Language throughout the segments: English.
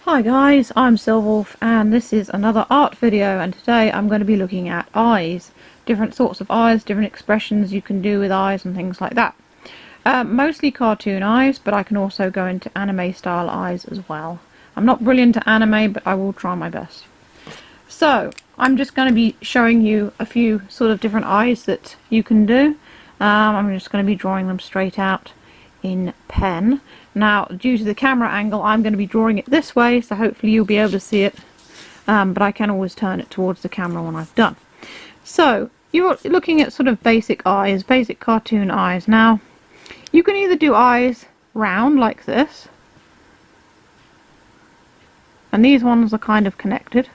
Hi guys, I'm Silverwolf and this is another art video, and today I'm going to be looking at eyes. Different sorts of eyes, different expressions you can do with eyes and things like that. Mostly cartoon eyes, but I can also go into anime style eyes as well. I'm not brilliant at anime, but I will try my best. So, I'm just going to be showing you a few sort of different eyes that you can do. I'm just going to be drawing them straight out in pen. Now, due to the camera angle, I'm going to be drawing it this way, so hopefully you'll be able to see it, but I can always turn it towards the camera when I've done. So, you're looking at sort of basic eyes, basic cartoon eyes. Now, you can either do eyes round like this, and these ones are kind of connected.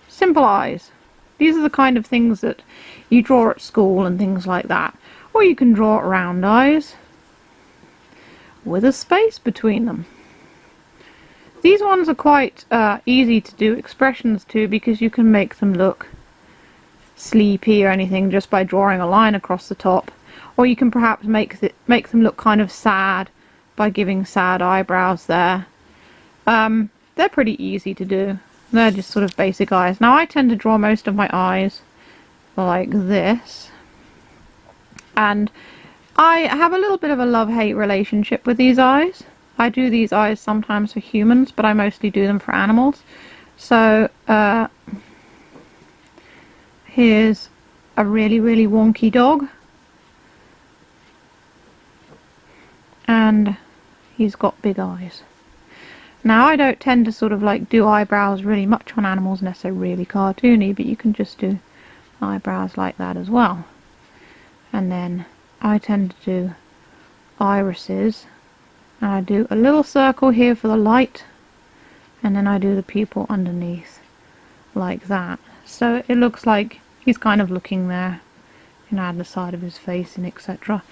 Simple eyes. These are the kind of things that you draw at school and things like that. Or you can draw round eyes with a space between them. These ones are quite easy to do expressions to, because you can make them look sleepy or anything just by drawing a line across the top. Or you can perhaps make them look kind of sad by giving sad eyebrows there. They're pretty easy to do. They're just sort of basic eyes. Now, I tend to draw most of my eyes like this. And I have a little bit of a love-hate relationship with these eyes. I do these eyes sometimes for humans, but I mostly do them for animals. So, here's a really, really wonky dog. And he's got big eyes. Now, I don't tend to sort of like do eyebrows really much on animals unless they're really cartoony, but you can just do eyebrows like that as well. And then I tend to do irises, and I do a little circle here for the light, and then I do the pupil underneath like that. So it looks like he's kind of looking there. You can add the side of his face and etc.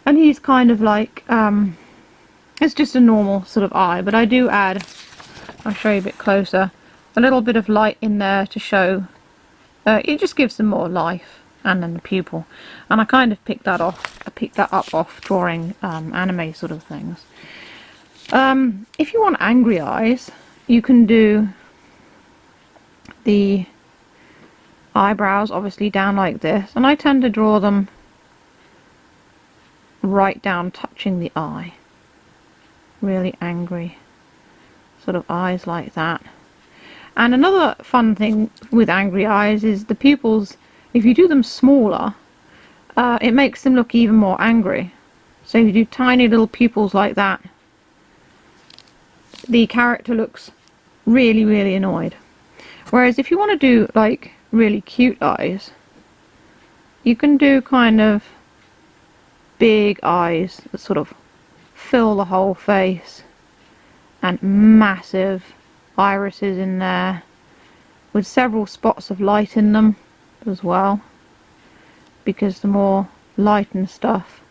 And he's kind of like, it's just a normal sort of eye, but I do add, I'll show you a bit closer, a little bit of light in there to show, it just gives them more life. And then the pupil, and I kind of picked that up off drawing anime sort of things. If you want angry eyes, you can do the eyebrows obviously down like this, and I tend to draw them right down touching the eye. Really angry sort of eyes like that. And another fun thing with angry eyes is the pupils. If you do them smaller, it makes them look even more angry. So if you do tiny little pupils like that, the character looks really, really annoyed. Whereas if you want to do like really cute eyes, you can do kind of big eyes that sort of fill the whole face, and massive irises in there with several spots of light in them as well, because the more light and stuff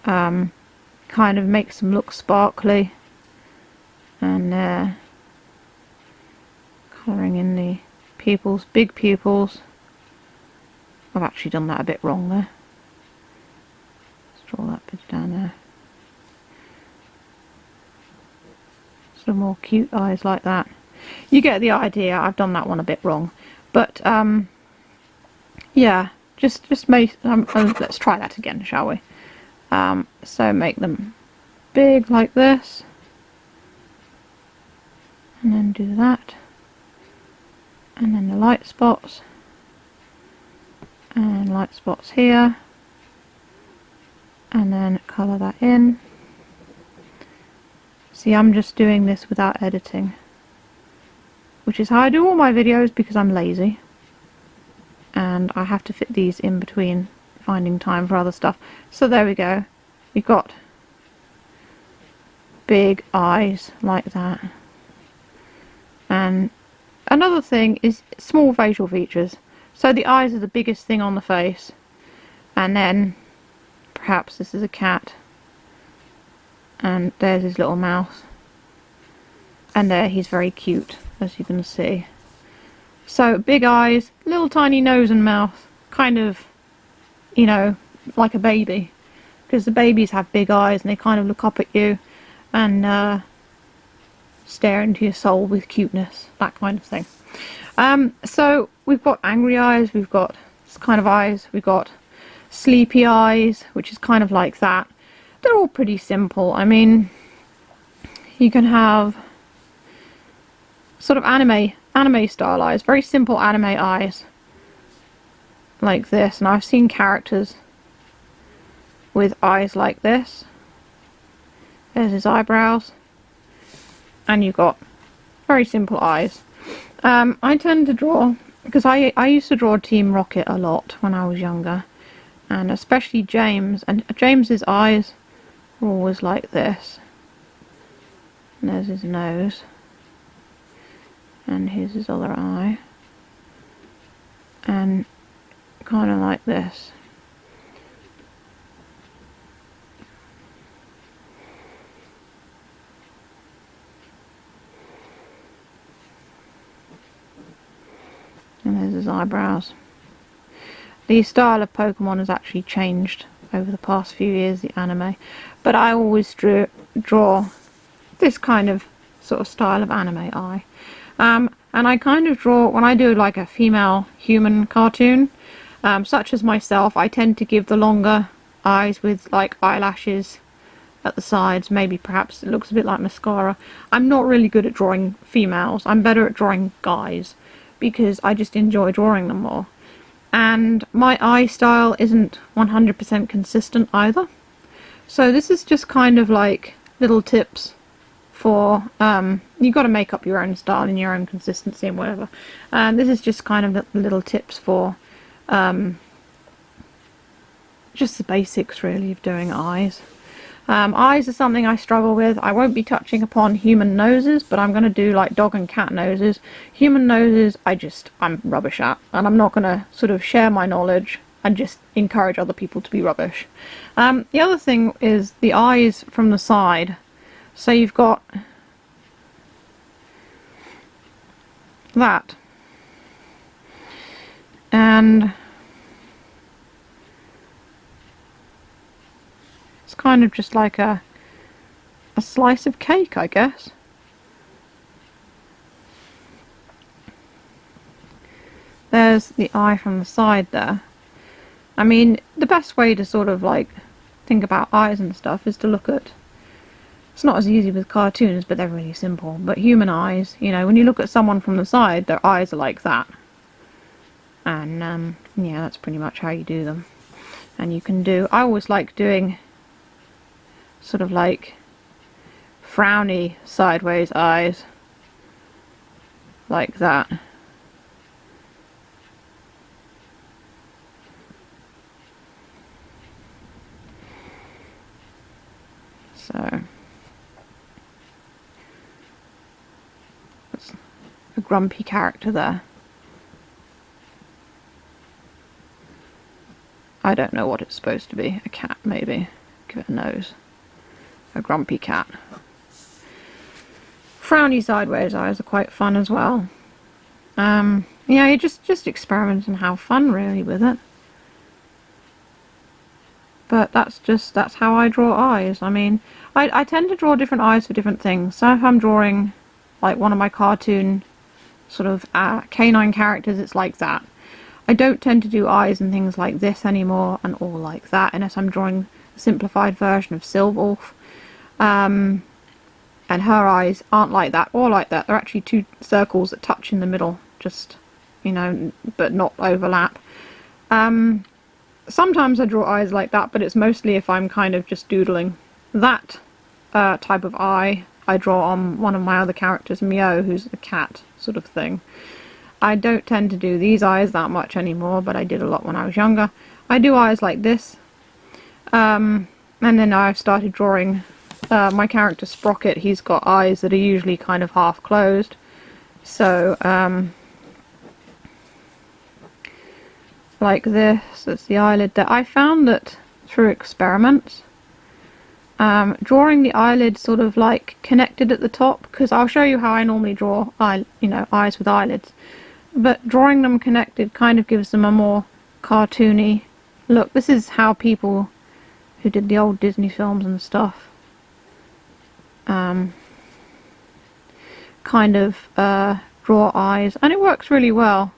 kind of makes them look sparkly. And colouring in the pupils, big pupils. I've actually done that a bit wrong there. Let's draw that bit down there. Some more cute eyes like that. You get the idea. I've done that one a bit wrong, but yeah, just make let's try that again, shall we? So make them big like this, and then do that, and then the light spots, and light spots here, and then colour that in. See, I'm just doing this without editing, which is how I do all my videos, because I'm lazy. And I have to fit these in between finding time for other stuff. So there we go. You've got big eyes like that. And another thing is small facial features. So the eyes are the biggest thing on the face. And then perhaps this is a cat. And there's his little mouth. And there, he's very cute, as you can see. So big eyes, little tiny nose and mouth, kind of, you know, like a baby, because the babies have big eyes and they kind of look up at you, and stare into your soul with cuteness, that kind of thing. So we've got angry eyes, we've got this kind of eyes, we've got sleepy eyes, which is kind of like that. They're all pretty simple. I mean, you can have sort of anime style eyes, very simple anime eyes like this, and I've seen characters with eyes like this. There's his eyebrows, and you've got very simple eyes. I tend to draw, because I used to draw Team Rocket a lot when I was younger, and especially James, and James's eyes are always like this. And there's his nose, and here's his other eye, and kind of like this. And there's his eyebrows. The style of Pokemon has actually changed over the past few years, the anime, but I always draw this kind of sort of style of anime eye. And I kind of draw, when I do like a female human cartoon, such as myself, I tend to give the longer eyes with like eyelashes at the sides. Maybe perhaps it looks a bit like mascara. I'm not really good at drawing females. I'm better at drawing guys, because I just enjoy drawing them more. And my eye style isn't 100% consistent either. So this is just kind of like little tips for, you got to make up your own style and your own consistency and whatever. And this is just kind of little tips for just the basics really of doing eyes. Eyes are something I struggle with. I won't be touching upon human noses, but I'm going to do like dog and cat noses. Human noses, I'm rubbish at, and I'm not going to sort of share my knowledge and just encourage other people to be rubbish. The other thing is the eyes from the side. So you've got that, and it's kind of just like a slice of cake, I guess. There's the eye from the side there. I mean, the best way to sort of like think about eyes and stuff is to look at, it's not as easy with cartoons, but they're really simple. But human eyes, you know, when you look at someone from the side, their eyes are like that. And yeah, that's pretty much how you do them. And you can do, I always like doing sort of like frowny sideways eyes like that. So that's a grumpy character there. I don't know what it's supposed to be. A cat, maybe. Give it a nose. A grumpy cat. Frowny sideways eyes are quite fun as well. Yeah, you just experiment and have fun really with it. But that's how I draw eyes. I mean, I tend to draw different eyes for different things. So if I'm drawing like one of my cartoon sort of canine characters, it's like that. I don't tend to do eyes and things like this anymore and all like that, unless I'm drawing a simplified version of Silverwolf. And her eyes aren't like that or like that. They're actually two circles that touch in the middle, just, you know, but not overlap. Sometimes I draw eyes like that, but it's mostly if I'm kind of just doodling. That type of eye I draw on one of my other characters, Mio, who's a cat sort of thing. I don't tend to do these eyes that much anymore, but I did a lot when I was younger. I do eyes like this. And then I've started drawing my character Sprocket. He's got eyes that are usually kind of half closed. So, like this, that's the eyelid there. I found that through experiments, drawing the eyelid sort of like connected at the top, because I'll show you how I normally draw eyes with eyelids, but drawing them connected kind of gives them a more cartoony look. This is how people who did the old Disney films and stuff kind of draw eyes, and it works really well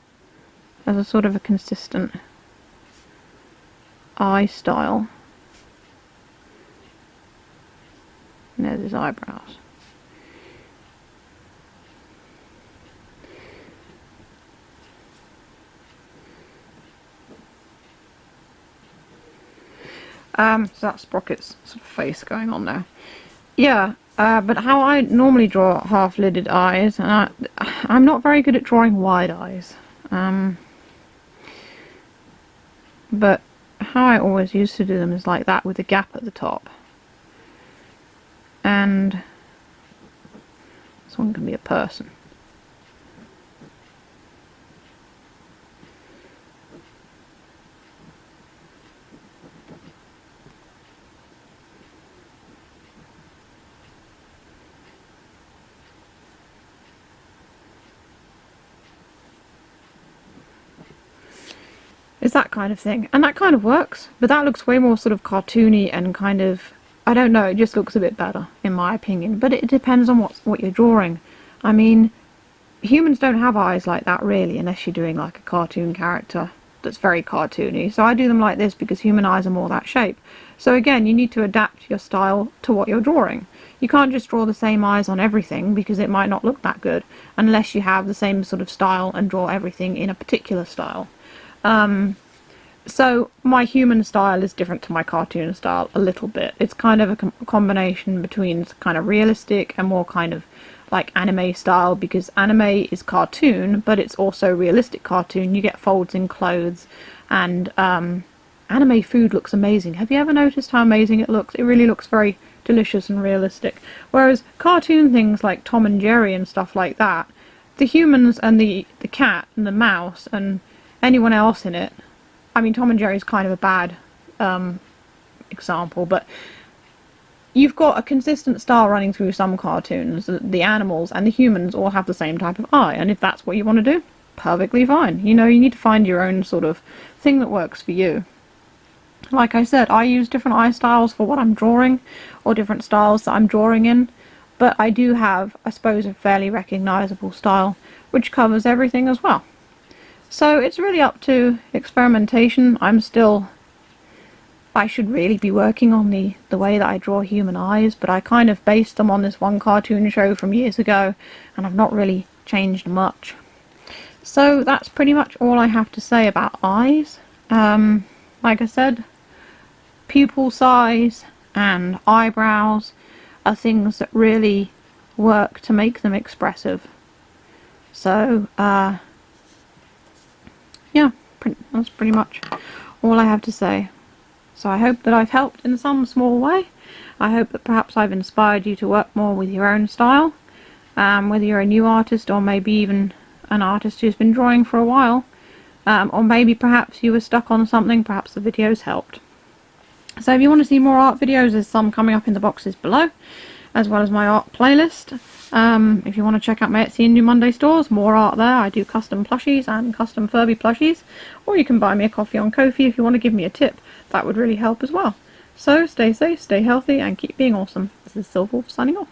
as a sort of a consistent eye style. And there's his eyebrows. So that's Sprocket's sort of face going on there. Yeah, but how I normally draw half-lidded eyes, and I'm not very good at drawing wide eyes. But how I always used to do them is like that, with a gap at the top. And this one can be a person. It's that kind of thing, and that kind of works, but that looks way more sort of cartoony and kind of, I don't know, it just looks a bit better in my opinion. But it depends on what you're drawing. I mean, humans don't have eyes like that really, unless you're doing like a cartoon character that's very cartoony. So I do them like this because human eyes are more that shape. So again, you need to adapt your style to what you're drawing. You can't just draw the same eyes on everything, because it might not look that good unless you have the same sort of style and draw everything in a particular style. So my human style is different to my cartoon style a little bit. It's kind of a combination between kind of realistic and more kind of like anime style, because anime is cartoon but it's also realistic cartoon. You get folds in clothes, and anime food looks amazing. Have you ever noticed how amazing it looks? It really looks very delicious and realistic. Whereas cartoon things like Tom and Jerry and stuff like that, the humans and the cat and the mouse and anyone else in it, I mean, Tom and Jerry is kind of a bad example, but you've got a consistent style running through some cartoons. The animals and the humans all have the same type of eye, and if that's what you want to do, perfectly fine. You know, you need to find your own sort of thing that works for you. Like I said, I use different eye styles for what I'm drawing, or different styles that I'm drawing in, but I do have, I suppose, a fairly recognisable style which covers everything as well. So it's really up to experimentation. I should really be working on the way that I draw human eyes, but I kind of based them on this one cartoon show from years ago, and I've not really changed much. So that's pretty much all I have to say about eyes. Like I said, pupil size and eyebrows are things that really work to make them expressive. So yeah, that's pretty much all I have to say. So I hope that I've helped in some small way. I hope that perhaps I've inspired you to work more with your own style, whether you're a new artist or maybe even an artist who's been drawing for a while, or maybe perhaps you were stuck on something. Perhaps the videos helped. So if you want to see more art videos, there's some coming up in the boxes below, as well as my art playlist. If you want to check out my Etsy and New Monday stores, more art there. I do custom plushies and custom Furby plushies, or you can buy me a coffee on Ko-fi if you want to give me a tip. That would really help as well. So stay safe, stay healthy, and keep being awesome. This is Silverwolf signing off.